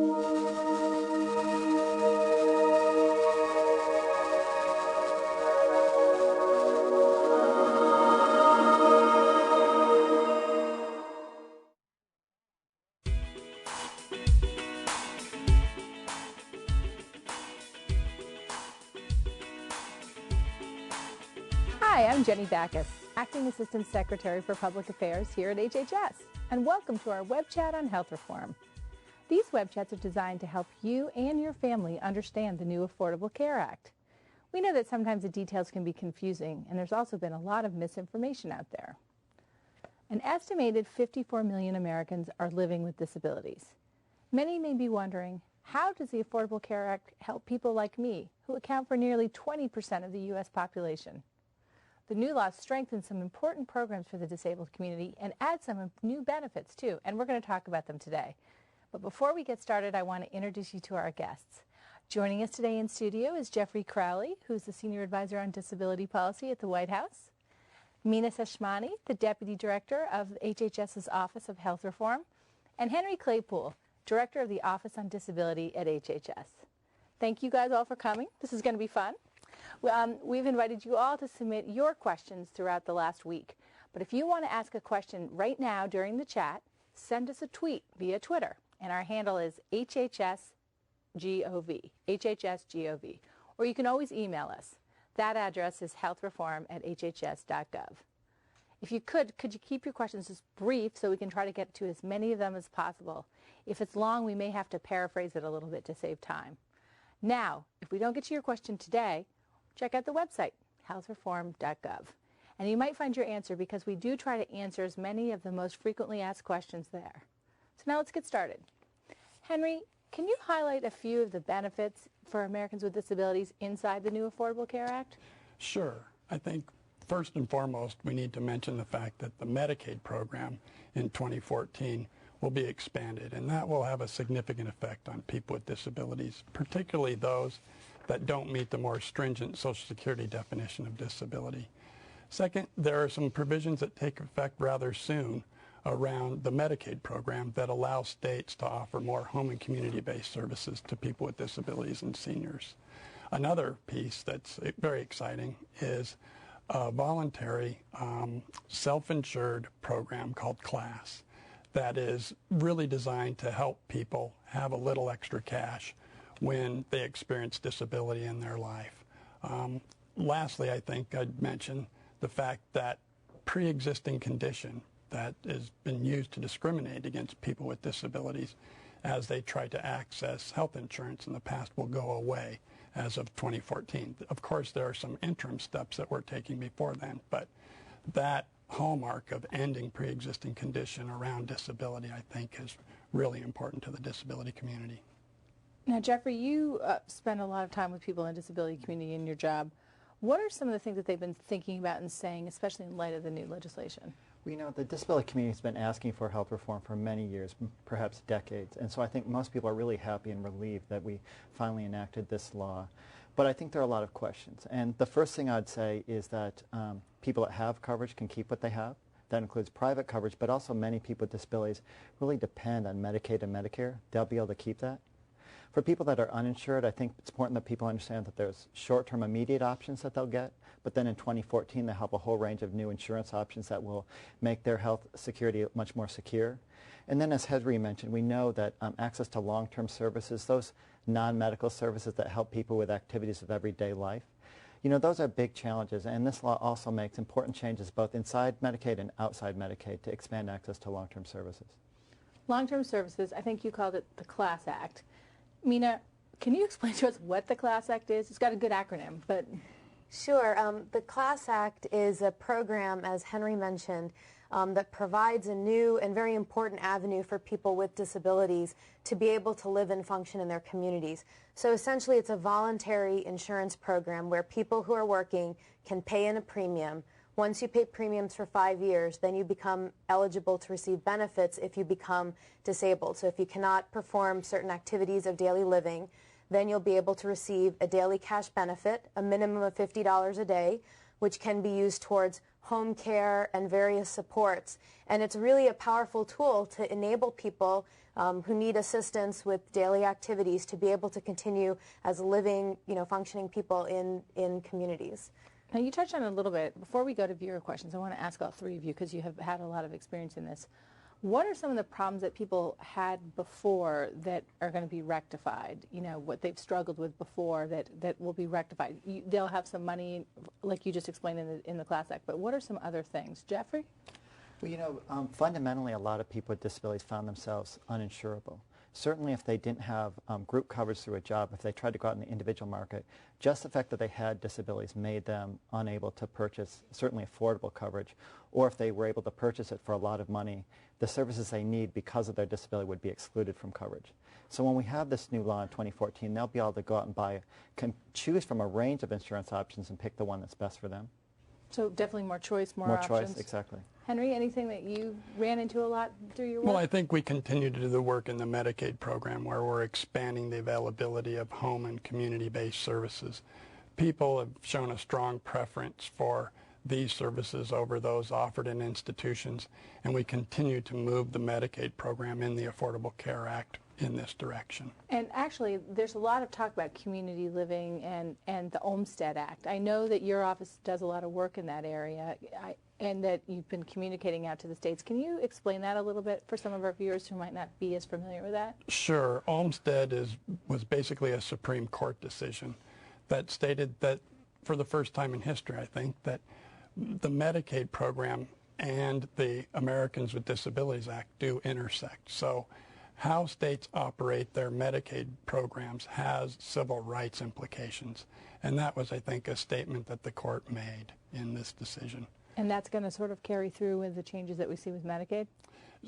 Hi, I'm Jenny Backus, Acting Assistant Secretary for Public Affairs here at HHS, and welcome to our web chat on health reform. These web chats are designed to help you and your family understand the new Affordable Care Act. We know that sometimes the details can be confusing, and there's also been a lot of misinformation out there. An estimated 54 million Americans are living with disabilities. Many may be wondering, how does the Affordable Care Act help people like me, who account for nearly 20% of the U.S. population? The new law strengthens some important programs for the disabled community and adds some new benefits too, and we're going to talk about them today. But before we get started, I want to introduce you to our guests. Joining us today in studio is Jeffrey Crowley, who's the Senior Advisor on Disability Policy at the White House. Meena Seshamani, the Deputy Director of HHS's Office of Health Reform. And Henry Claypool, Director of the Office on Disability at HHS. Thank you guys all for coming. This is going to be fun. We've invited you all to submit your questions throughout the last week. But if you want to ask a question right now during the chat, send us a tweet via Twitter. And our handle is HHSGOV, HHSGOV. Or you can always email us. That address is healthreform@hhs.gov. If you could you keep your questions just brief so we can try to get to as many of them as possible? If it's long, we may have to paraphrase it a little bit to save time. Now, if we don't get to your question today, check out the website, healthreform.gov. And you might find your answer because we do try to answer as many of the most frequently asked questions there. So now let's get started. Henry, can you highlight a few of the benefits for Americans with disabilities inside the new Affordable Care Act? Sure. I think first and foremost we need to mention the fact that the Medicaid program in 2014 will be expanded, and that will have a significant effect on people with disabilities, particularly those that don't meet the more stringent Social Security definition of disability. Second, there are some provisions that take effect rather soon around the Medicaid program that allow states to offer more home and community-based services to people with disabilities and seniors. Another piece that's very exciting is a voluntary self-insured program called CLASS that is really designed to help people have a little extra cash when they experience disability in their life. Lastly, I think I'd mention the fact that pre-existing condition that has been used to discriminate against people with disabilities as they try to access health insurance in the past will go away as of 2014. Of course, there are some interim steps that we're taking before then, but that hallmark of ending pre-existing condition around disability, I think, is really important to the disability community. Now, Jeffrey, you spend a lot of time with people in the disability community in your job. What are some of the things that they've been thinking about and saying, especially in light of the new legislation? We know the disability community has been asking for health reform for many years, perhaps decades, and so I think most people are really happy and relieved that we finally enacted this law. But I think there are a lot of questions, and the first thing I'd say is that people that have coverage can keep what they have. That includes private coverage, but also many people with disabilities really depend on Medicaid and Medicare. They'll be able to keep that. For people that are uninsured, I think it's important that people understand that there's short-term immediate options that they'll get, but then in 2014 they'll have a whole range of new insurance options that will make their health security much more secure. And then as Henry mentioned, we know that access to long-term services, those non-medical services that help people with activities of everyday life, you know, those are big challenges, and this law also makes important changes both inside Medicaid and outside Medicaid to expand access to long-term services. Long-term services, I think you called it the CLASS Act. Meena, can you explain to us what the CLASS Act is? It's got a good acronym, but... Sure. The CLASS Act is a program, as Henry mentioned, that provides a new and very important avenue for people with disabilities to be able to live and function in their communities. So essentially it's a voluntary insurance program where people who are working can pay in a premium. Once you pay premiums for 5 years, then you become eligible to receive benefits if you become disabled. So if you cannot perform certain activities of daily living, then you'll be able to receive a daily cash benefit, a minimum of $50 a day, which can be used towards home care and various supports. And it's really a powerful tool to enable people who need assistance with daily activities to be able to continue as living, functioning people in communities. Now, you touched on it a little bit. Before we go to viewer questions, I want to ask all three of you, because you have had a lot of experience in this. What are some of the problems that people had before that are going to be rectified? What they've struggled with before that will be rectified. They'll have some money, like you just explained in the Class Act, but what are some other things? Jeffrey? Well, fundamentally, a lot of people with disabilities found themselves uninsurable. Certainly if they didn't have group coverage through a job, if they tried to go out in the individual market, just the fact that they had disabilities made them unable to purchase certainly affordable coverage, or if they were able to purchase it for a lot of money, the services they need because of their disability would be excluded from coverage. So when we have this new law in 2014, they'll be able to go out and choose from a range of insurance options and pick the one that's best for them. So definitely more choice, more options. More choice, exactly. Henry, anything that you ran into a lot through your work? Well, I think we continue to do the work in the Medicaid program where we're expanding the availability of home and community-based services. People have shown a strong preference for these services over those offered in institutions, and we continue to move the Medicaid program in the Affordable Care Act in this direction. And actually, there's a lot of talk about community living and the Olmstead Act. I know that your office does a lot of work in that area, and that you've been communicating out to the states. Can you explain that a little bit for some of our viewers who might not be as familiar with that? Sure. Olmstead was basically a Supreme Court decision that stated that, for the first time in history, I think, that the Medicaid program and the Americans with Disabilities Act do intersect. So how states operate their Medicaid programs has civil rights implications. And that was, I think, a statement that the court made in this decision. And that's going to sort of carry through with the changes that we see with Medicaid?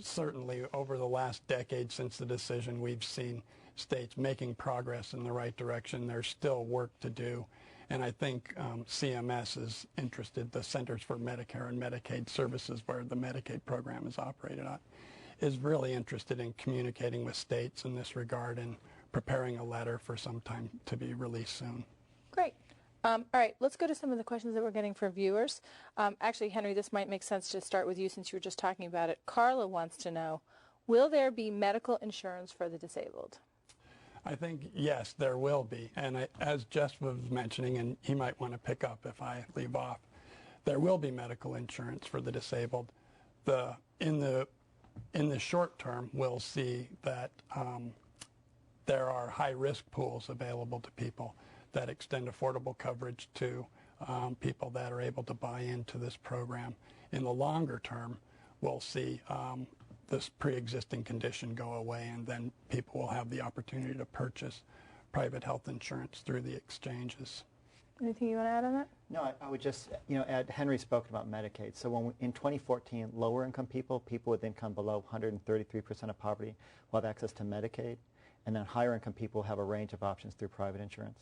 Certainly, over the last decade since the decision, we've seen states making progress in the right direction. There's still work to do. And I think CMS is interested, the Centers for Medicare and Medicaid Services, where the Medicaid program is operated on, is really interested in communicating with states in this regard and preparing a letter for some time to be released soon. Great. All right, let's go to some of the questions that we're getting from viewers. Actually, Henry, this might make sense to start with you since you were just talking about it. Carla wants to know, will there be medical insurance for the disabled? I think, yes, there will be. And as Jess was mentioning, and he might want to pick up if I leave off, there will be medical insurance for the disabled. In the short term, we'll see that there are high-risk pools available to people that extend affordable coverage to people that are able to buy into this program. In the longer term, we'll see this pre-existing condition go away, and then people will have the opportunity to purchase private health insurance through the exchanges. Anything you want to add on that? No, I would just, add, Henry spoke about Medicaid. So in 2014, lower income people with income below 133% of poverty will have access to Medicaid, and then higher income people have a range of options through private insurance.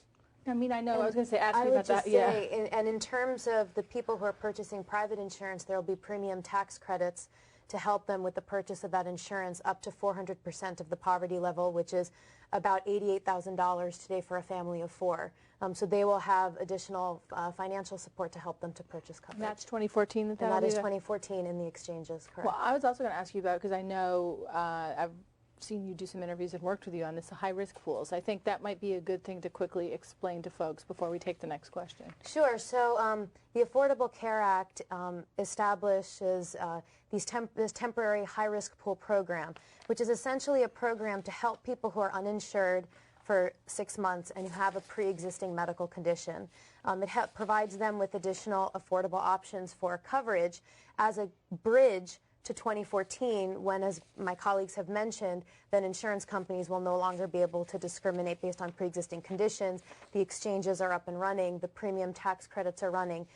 I mean, I know, I was going to say, ask I you about that. Say, and in terms of the people who are purchasing private insurance, there will be premium tax credits to help them with the purchase of that insurance up to 400% of the poverty level, which is about $88,000 today for a family of four. So they will have additional financial support to help them to purchase coverage. And that's 2014 that that is 2014 in the exchanges, correct. Well, I was also going to ask you about, because I know I've seen you do some interviews and worked with you on this high-risk pools. I think that might be a good thing to quickly explain to folks before we take the next question. Sure. So the Affordable Care Act establishes this temporary high-risk pool program, which is essentially a program to help people who are uninsured for 6 months and who have a pre-existing medical condition. It provides them with additional affordable options for coverage as a bridge to 2014, when, as my colleagues have mentioned, then insurance companies will no longer be able to discriminate based on pre-existing conditions. The exchanges are up and running. The premium tax credits are running.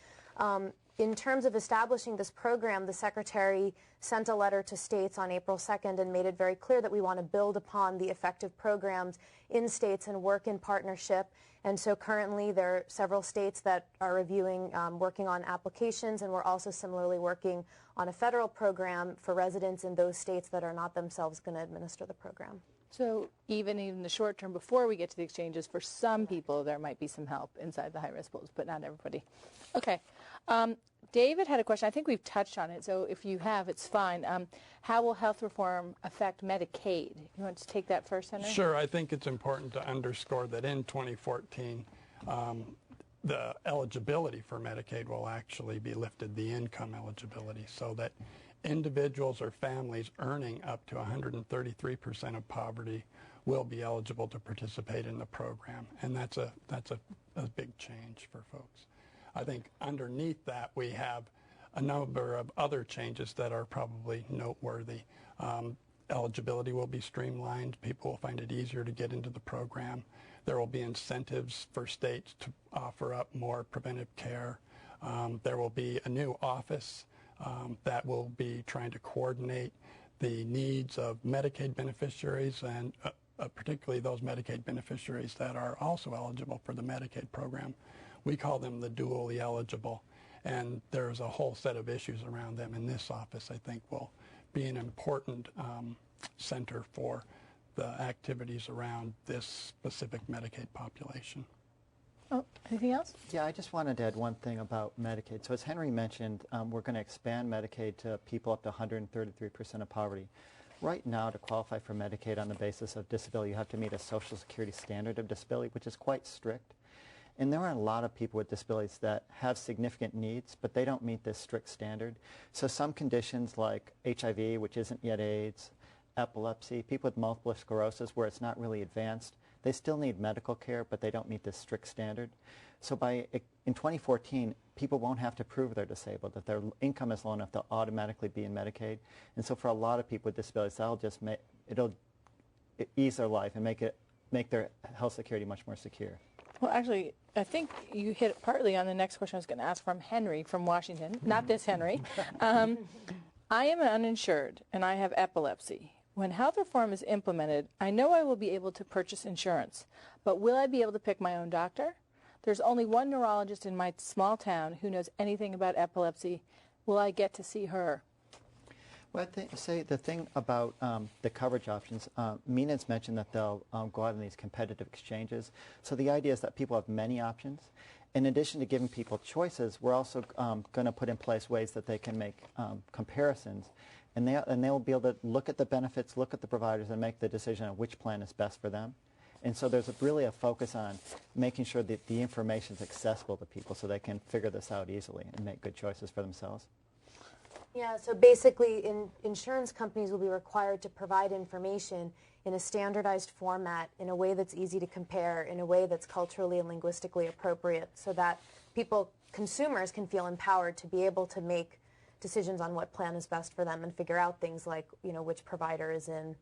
In terms of establishing this program, the Secretary sent a letter to states on April 2nd and made it very clear that we want to build upon the effective programs in states and work in partnership. And so currently there are several states that are reviewing, working on applications, and we're also similarly working on a federal program for residents in those states that are not themselves going to administer the program. So even in the short term, before we get to the exchanges, for some people there might be some help inside the high-risk pools, but not everybody. Okay. David had a question. I think we've touched on it, so if you have, it's fine. How will health reform affect Medicaid? You want to take that first, Henry? Sure. I think it's important to underscore that in 2014, the eligibility for Medicaid will actually be lifted, the income eligibility, so that individuals or families earning up to 133% of poverty will be eligible to participate in the program, and that's a big change for folks. I think underneath that we have a number of other changes that are probably noteworthy. Eligibility will be streamlined. People will find it easier to get into the program. There will be incentives for states to offer up more preventive care. There will be a new office that will be trying to coordinate the needs of Medicaid beneficiaries and particularly those Medicaid beneficiaries that are also eligible for the Medicaid program. We call them the dually eligible, and there's a whole set of issues around them, and this office, I think, will be an important center for the activities around this specific Medicaid population. Oh, anything else? Yeah, I just wanted to add one thing about Medicaid. So as Henry mentioned, we're going to expand Medicaid to people up to 133% of poverty. Right now, to qualify for Medicaid on the basis of disability, you have to meet a Social Security standard of disability, which is quite strict. And there are a lot of people with disabilities that have significant needs, but they don't meet this strict standard. So some conditions like HIV, which isn't yet AIDS, epilepsy, people with multiple sclerosis where it's not really advanced, they still need medical care, but they don't meet this strict standard. So in 2014, people won't have to prove they're disabled, that their income is low enough, they'll automatically be in Medicaid. And so for a lot of people with disabilities, it'll ease their life and make their health security much more secure. Well, actually, I think you hit it partly on the next question I was going to ask from Henry from Washington. Not this Henry. I am an uninsured, and I have epilepsy. When health reform is implemented, I know I will be able to purchase insurance, but will I be able to pick my own doctor? There's only one neurologist in my small town who knows anything about epilepsy. Will I get to see her? Well, the thing about the coverage options, Meena's mentioned that they'll go out in these competitive exchanges. So the idea is that people have many options. In addition to giving people choices, we're also going to put in place ways that they can make comparisons. And they'll be able to look at the benefits, look at the providers, and make the decision on which plan is best for them. And so there's really a focus on making sure that the information is accessible to people so they can figure this out easily and make good choices for themselves. Yeah, so basically insurance companies will be required to provide information in a standardized format in a way that's easy to compare, in a way that's culturally and linguistically appropriate, so that consumers can feel empowered to be able to make decisions on what plan is best for them and figure out things like, which provider is in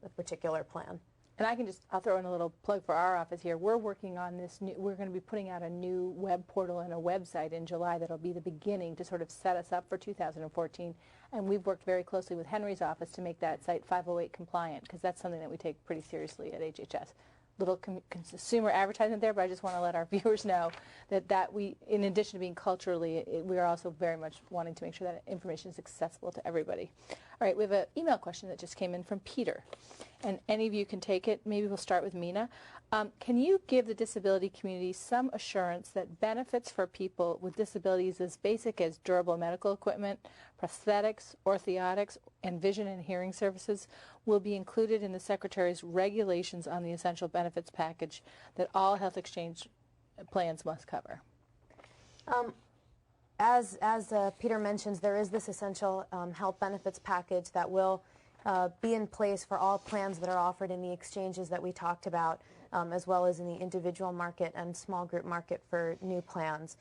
a particular plan. And I'll throw in a little plug for our office here. We're working on this we're going to be putting out a new web portal and a website in July that'll be the beginning to sort of set us up for 2014. And we've worked very closely with Henry's office to make that site 508 compliant, because that's something that we take pretty seriously at HHS. Little consumer advertisement there, but I just want to let our viewers know that we, in addition to being culturally, we are also very much wanting to make sure that information is accessible to everybody. All right, we have an email question that just came in from Peter, and any of you can take it. Maybe we'll start with Meena. Can you give the disability community some assurance that benefits for people with disabilities as basic as durable medical equipment, prosthetics, orthotics, and vision and hearing services will be included in the Secretary's regulations on the essential benefits package that all health exchange plans must cover? As Peter mentions, there is this essential health benefits package that will be in place for all plans that are offered in the exchanges that we talked about, as well as in the individual market and small group market for new plans.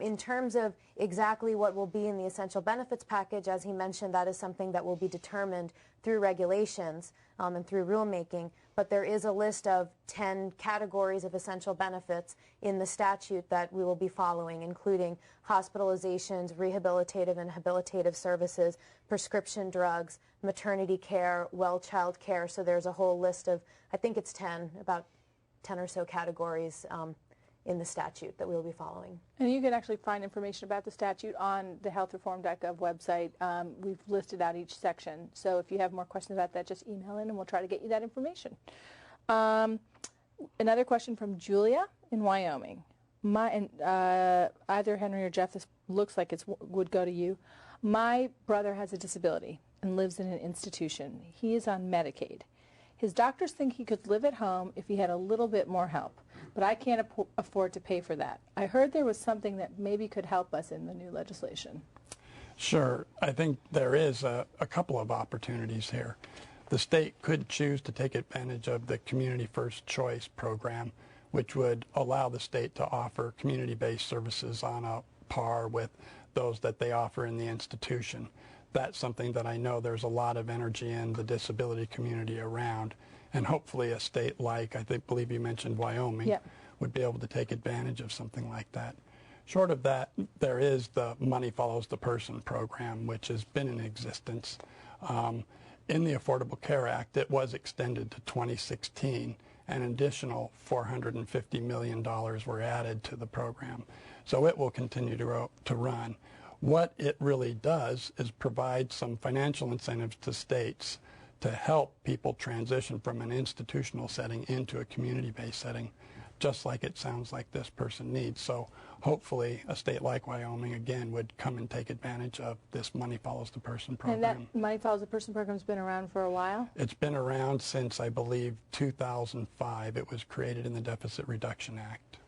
In terms of exactly what will be in the essential benefits package, as he mentioned, that is something that will be determined through regulations and through rulemaking, but there is a list of 10 categories of essential benefits in the statute that we will be following, including hospitalizations, rehabilitative and habilitative services, prescription drugs, maternity care, well child care. So there's a whole list of, I think it's 10, about 10 or so categories in the statute that we'll be following. And you can actually find information about the statute on the healthreform.gov website. We've listed out each section. So if you have more questions about that, just email in and we'll try to get you that information. Another question from Julia in Wyoming. Either Henry or Jeff, this looks like it would go to you. My brother has a disability and lives in an institution. He is on Medicaid. His doctors think he could live at home if he had a little bit more help, but I can't afford to pay for that. I heard there was something that maybe could help us in the new legislation. Sure. I think there is a couple of opportunities here. The state could choose to take advantage of the Community First Choice program, which would allow the state to offer community-based services on a par with those that they offer in the institution. That's something that I know there's a lot of energy in the disability community around, and hopefully a state like, believe you mentioned Wyoming, yep, would be able to take advantage of something like that. Short of that, there is the Money Follows the Person program, which has been in existence. In the Affordable Care Act, it was extended to 2016, and an additional $450 million were added to the program. So it will continue to run. What it really does is provide some financial incentives to states to help people transition from an institutional setting into a community-based setting, just like it sounds like this person needs. So hopefully a state like Wyoming, again, would come and take advantage of this Money Follows the Person program. And that Money Follows the Person program has been around for a while? It's been around since, I believe, 2005. It was created in the Deficit Reduction Act.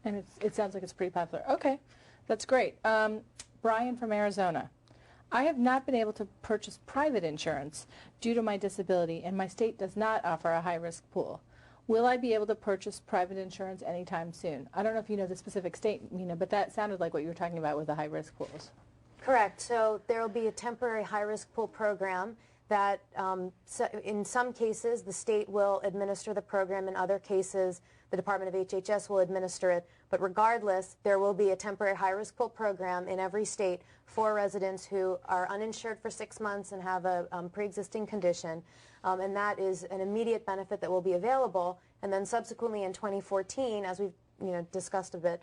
And it sounds like it's pretty popular. Okay, that's great. Brian from Arizona. I have not been able to purchase private insurance due to my disability, and my state does not offer a high-risk pool. Will I be able to purchase private insurance anytime soon? I don't know if you know the specific state, Meena, but that sounded like what you were talking about with the high-risk pools. Correct. So there will be a temporary high-risk pool program that in some cases the state will administer the program. In other cases the Department of HHS will administer it. But regardless, there will be a temporary high-risk pool program in every state for residents who are uninsured for 6 months and have a pre-existing condition. And that is an immediate benefit that will be available. And then subsequently in 2014, as we've discussed a bit,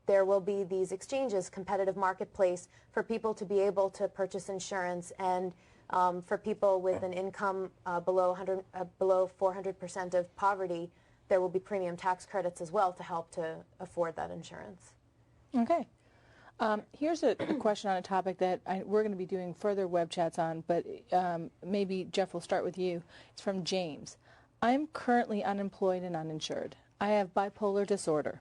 there will be these exchanges, competitive marketplace, for people to be able to purchase insurance, and for people with an income below 400% of poverty, there will be premium tax credits as well to help to afford that insurance. Okay. Here's a question on a topic that we're going to be doing further web chats on, but maybe Jeff will start with you. It's from James. I'm currently unemployed and uninsured. I have bipolar disorder.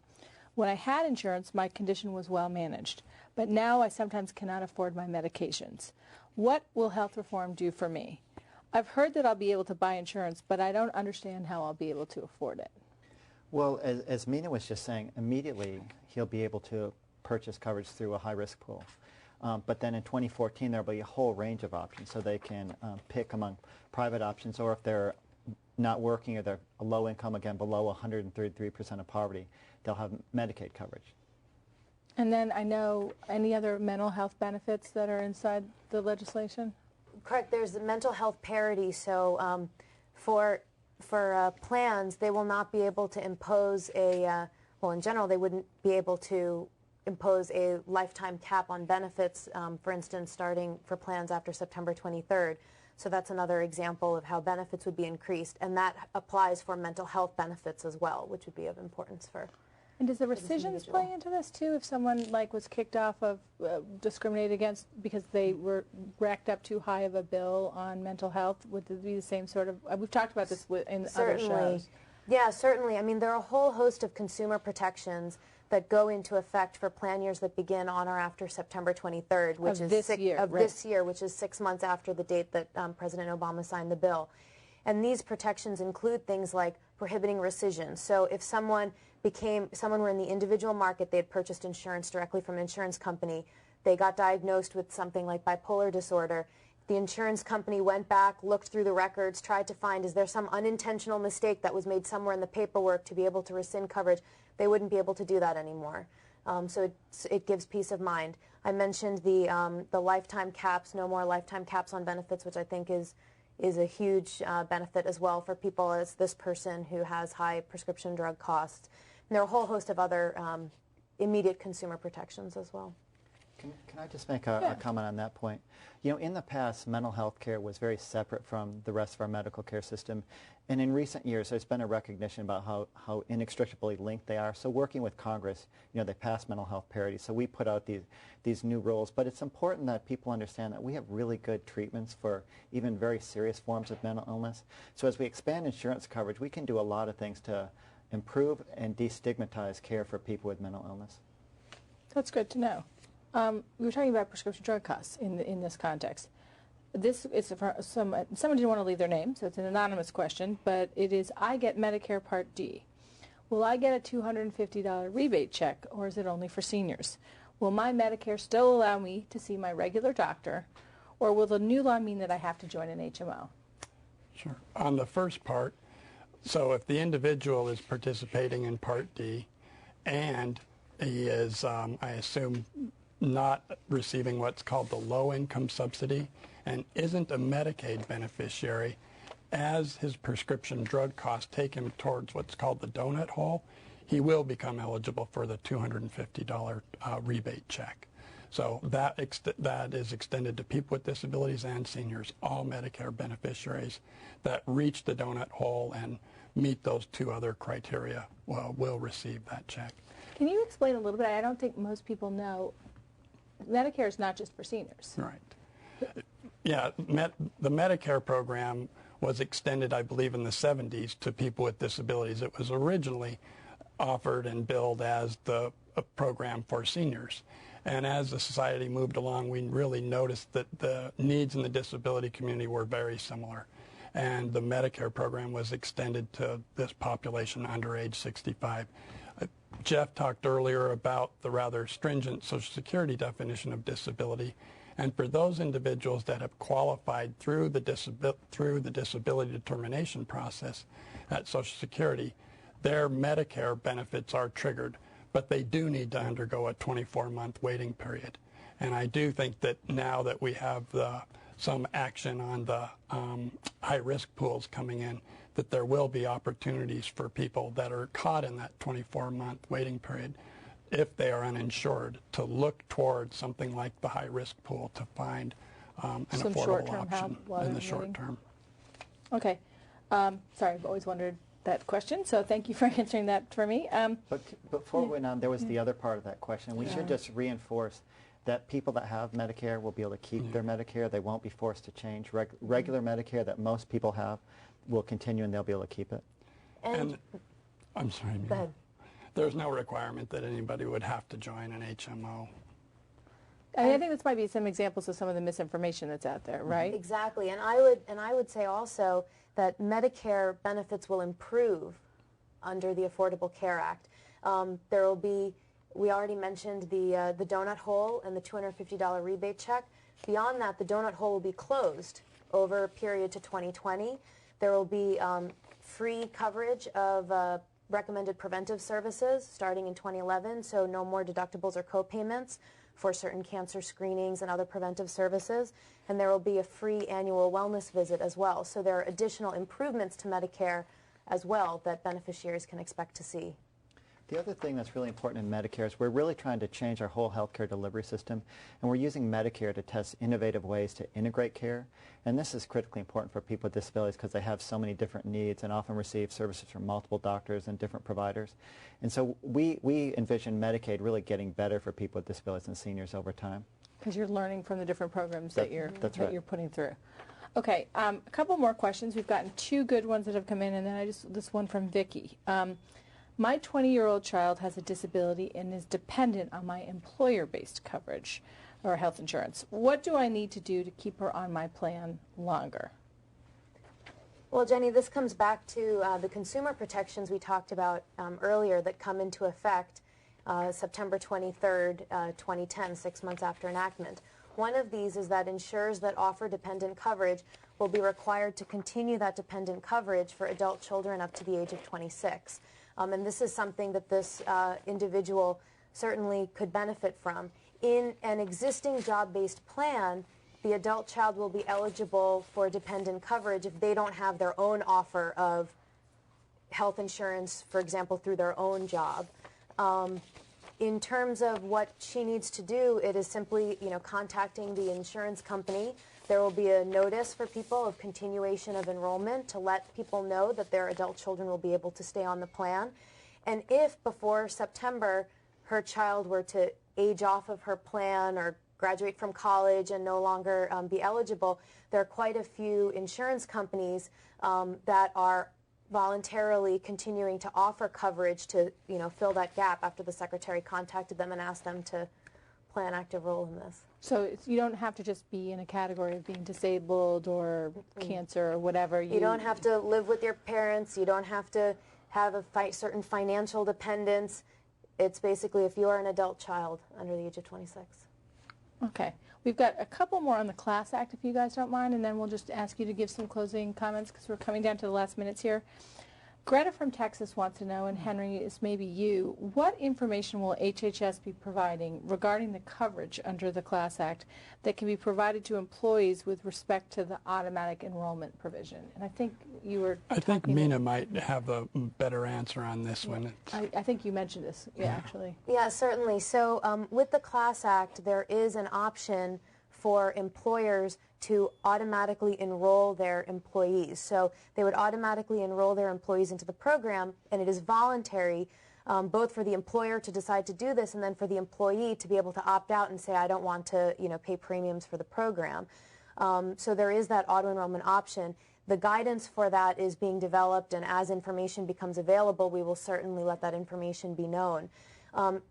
When I had insurance, my condition was well managed, but now I sometimes cannot afford my medications. What will health reform do for me? I've heard that I'll be able to buy insurance, but I don't understand how I'll be able to afford it. Well, as Meena was just saying, immediately he'll be able to purchase coverage through a high-risk pool. But then in 2014, there will be a whole range of options, so they can pick among private options, or if they're not working or they're a low income, again, below 133% of poverty, they'll have Medicaid coverage. And then I know any other mental health benefits that are inside the legislation? Correct. There's the mental health parity. So for plans, they will not be able to impose a, well, in general, they wouldn't be able to impose a lifetime cap on benefits, for instance, starting for plans after September 23rd. So that's another example of how benefits would be increased. And that applies for mental health benefits as well, which would be of importance for. And does the rescissions play into this too? If someone was kicked off of, discriminated against because they were racked up too high of a bill on mental health, would it be the same sort of, we've talked about this in other shows. Yeah, certainly. I mean, there are a whole host of consumer protections that go into effect for plan years that begin on or after September 23rd, which is this year, which is 6 months after the date that President Obama signed the bill. And these protections include things like prohibiting rescission. So if someone were in the individual market, they had purchased insurance directly from an insurance company, they got diagnosed with something like bipolar disorder, the insurance company went back, looked through the records, tried to find, is there some unintentional mistake that was made somewhere in the paperwork to be able to rescind coverage, they wouldn't be able to do that anymore. So it gives peace of mind. I mentioned the lifetime caps, no more lifetime caps on benefits, which I think is a huge benefit as well for people as this person who has high prescription drug costs. And there are a whole host of other immediate consumer protections as well. Can I just make a comment on that point? You know, in the past, mental health care was very separate from the rest of our medical care system. And in recent years, there's been a recognition about how inextricably linked they are. So working with Congress, you know, they passed mental health parity. So we put out these new rules. But it's important that people understand that we have really good treatments for even very serious forms of mental illness. So as we expand insurance coverage, we can do a lot of things to improve and destigmatize care for people with mental illness. That's good to know. We were talking about prescription drug costs in this context. This is for someone didn't want to leave their name, so it's an anonymous question, but it is, I get Medicare Part D. Will I get a $250 rebate check, or is it only for seniors? Will my Medicare still allow me to see my regular doctor, or will the new law mean that I have to join an HMO? Sure. On the first part, so if the individual is participating in Part D and he is, I assume, not receiving what's called the low-income subsidy and isn't a Medicaid beneficiary, as his prescription drug costs take him towards what's called the donut hole, he will become eligible for the $250 rebate check. So that is extended to people with disabilities and seniors. All Medicare beneficiaries that reach the donut hole and meet those two other criteria will receive that check. Can you explain a little bit? I don't think most people know Medicare is not just for seniors. Right. Yeah, the Medicare program was extended, I believe, in the 70s to people with disabilities. It was originally offered and billed as a program for seniors. And as the society moved along, we really noticed that the needs in the disability community were very similar. And the Medicare program was extended to this population under age 65. Jeff talked earlier about the rather stringent Social Security definition of disability. And for those individuals that have qualified through the disability determination process at Social Security, their Medicare benefits are triggered, but they do need to undergo a 24-month waiting period. And I do think that now that we have some action on the high-risk pools coming in, that there will be opportunities for people that are caught in that 24-month waiting period, if they are uninsured, to look towards something like the high-risk pool to find an Some affordable option in the short term. Okay. Sorry, I've always wondered that question, so thank you for answering that for me. But before we went on, there was the other part of that question. We should just reinforce that people that have Medicare will be able to keep their Medicare. They won't be forced to change. Regular Medicare that most people have will continue, and they'll be able to keep it. And I'm sorry, Meena. go ahead. There's no requirement that anybody would have to join an HMO. I think this might be some examples of some of the misinformation that's out there, right? Exactly, and I would say also that Medicare benefits will improve under the Affordable Care Act. There will be, we already mentioned the donut hole and the $250 rebate check. Beyond that, the donut hole will be closed over a period to 2020. There will be free coverage of recommended preventive services starting in 2011, so no more deductibles or co-payments for certain cancer screenings and other preventive services. And there will be a free annual wellness visit as well. So there are additional improvements to Medicare as well that beneficiaries can expect to see. The other thing that's really important in Medicare is we're really trying to change our whole healthcare delivery system, and we're using Medicare to test innovative ways to integrate care. And this is critically important for people with disabilities because they have so many different needs and often receive services from multiple doctors and different providers. And so we envision Medicaid really getting better for people with disabilities and seniors over time. Because you're learning from the different programs that you're putting through. Okay, a couple more questions. We've gotten two good ones that have come in, and then this one from Vicki. My 20-year-old child has a disability and is dependent on my employer-based coverage or health insurance. What do I need to do to keep her on my plan longer? Well, Jenny, this comes back to the consumer protections we talked about earlier that come into effect September 23rd, 2010, 6 months after enactment. One of these is that insurers that offer dependent coverage will be required to continue that dependent coverage for adult children up to the age of 26. And this is something that this individual certainly could benefit from. In an existing job-based plan, the adult child will be eligible for dependent coverage if they don't have their own offer of health insurance, for example, through their own job. In terms of what she needs to do, it is simply, contacting the insurance company. There will be a notice for people of continuation of enrollment to let people know that their adult children will be able to stay on the plan. And if before September her child were to age off of her plan or graduate from college and no longer be eligible, there are quite a few insurance companies that are voluntarily continuing to offer coverage to, fill that gap after the Secretary contacted them and asked them to play an active role in this. So you don't have to just be in a category of being disabled or cancer or whatever. You don't have to live with your parents. You don't have to have a certain financial dependence. It's basically if you are an adult child under the age of 26. Okay. We've got a couple more on the Class Act, if you guys don't mind, and then we'll just ask you to give some closing comments because we're coming down to the last minutes here. Greta from Texas wants to know, and Henry, is maybe you, what information will HHS be providing regarding the coverage under the Class Act that can be provided to employees with respect to the automatic enrollment provision? And I think you were I think Meena might have a better answer on this one. I think you mentioned this, actually. Yeah, certainly. So with the Class Act, there is an option for employers to automatically enroll their employees. So they would automatically enroll their employees into the program, and it is voluntary, both for the employer to decide to do this and then for the employee to be able to opt out and say, I don't want to pay premiums for the program. So there is that auto-enrollment option. The guidance for that is being developed, and as information becomes available, we will certainly let that information be known.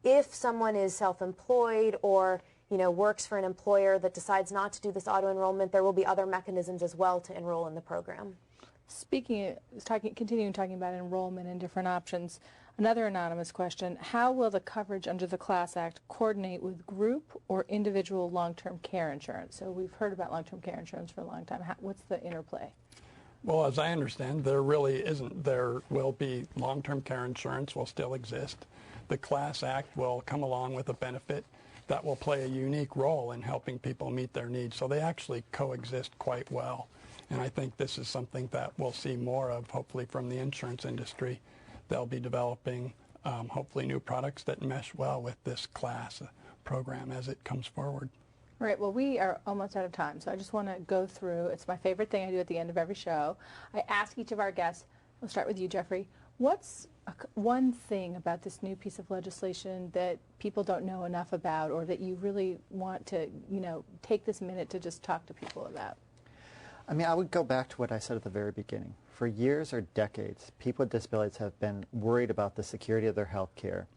If someone is self-employed or works for an employer that decides not to do this auto-enrollment, there will be other mechanisms as well to enroll in the program. Continuing talking about enrollment and different options, another anonymous question, how will the coverage under the Class Act coordinate with group or individual long-term care insurance? So we've heard about long-term care insurance for a long time. What's the interplay? Well, as I understand, there really isn't. There will be long-term care insurance will still exist. The Class Act will come along with a benefit that will play a unique role in helping people meet their needs. So they actually coexist quite well. And I think this is something that we'll see more of, hopefully, from the insurance industry. They'll be developing, hopefully, new products that mesh well with this class program as it comes forward. All right, well, we are almost out of time, so I just want to go through. It's my favorite thing I do at the end of every show. I ask each of our guests, we'll start with you, Jeffrey, what's one thing about this new piece of legislation that people don't know enough about or that you really want to, take this minute to just talk to people about? I mean, I would go back to what I said at the very beginning. For years or decades, people with disabilities have been worried about the security of their health care.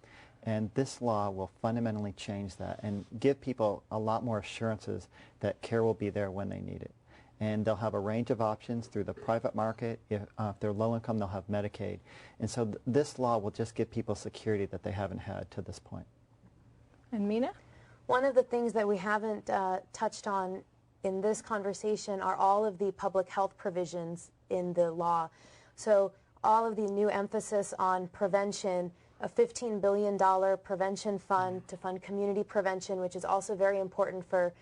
And this law will fundamentally change that and give people a lot more assurances that care will be there when they need it. And they'll have a range of options through the private market. If they're low income, they'll have Medicaid. And so this law will just give people security that they haven't had to this point. And Meena? One of the things that we haven't touched on in this conversation are all of the public health provisions in the law. So all of the new emphasis on prevention, a $15 billion prevention fund to fund community prevention, which is also very important for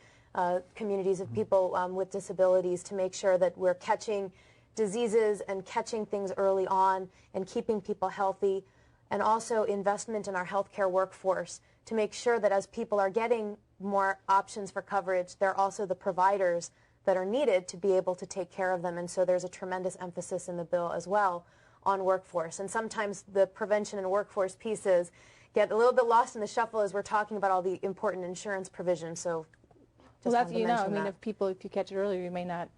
communities of people with disabilities to make sure that we're catching diseases and catching things early on and keeping people healthy, and also investment in our healthcare workforce to make sure that as people are getting more options for coverage, they're also the providers that are needed to be able to take care of them. And so there's a tremendous emphasis in the bill as well on workforce. And sometimes the prevention and workforce pieces get a little bit lost in the shuffle as we're talking about all the important insurance provisions. So well, that's, I mean, if you catch it earlier, you may not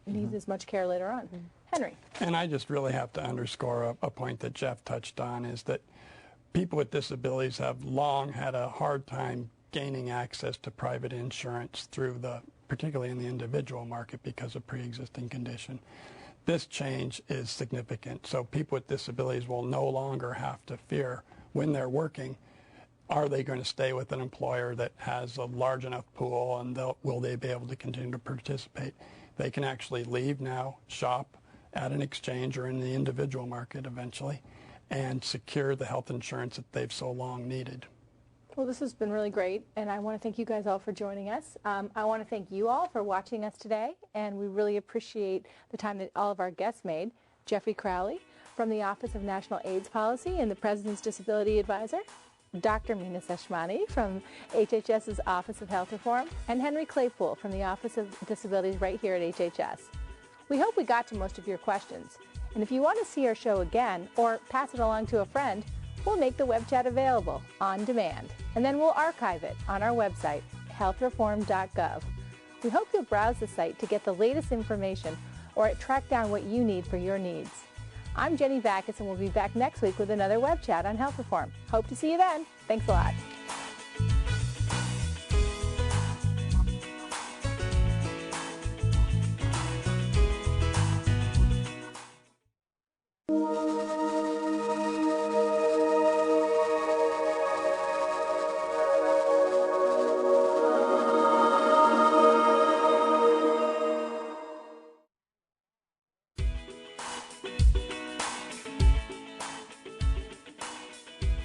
need as much care later on. Henry. And I just really have to underscore a point that Jeff touched on, is that people with disabilities have long had a hard time gaining access to private insurance particularly in the individual market because of pre-existing condition. This change is significant. So people with disabilities will no longer have to fear when they're working, are they going to stay with an employer that has a large enough pool, and will they be able to continue to participate? They can actually leave now, shop at an exchange or in the individual market eventually, and secure the health insurance that they've so long needed. Well, this has been really great, and I want to thank you guys all for joining us. I want to thank you all for watching us today, and we really appreciate the time that all of our guests made. Jeffrey Crowley from the Office of National AIDS Policy and the President's Disability Advisor. Dr. Meena Seshamani from HHS's Office of Health Reform and Henry Claypool from the Office of Disabilities right here at HHS. We hope we got to most of your questions. And if you want to see our show again or pass it along to a friend, we'll make the web chat available on demand. And then we'll archive it on our website, healthreform.gov. We hope you'll browse the site to get the latest information or track down what you need for your needs. I'm Jenny Backus, and we'll be back next week with another web chat on health reform. Hope to see you then. Thanks a lot.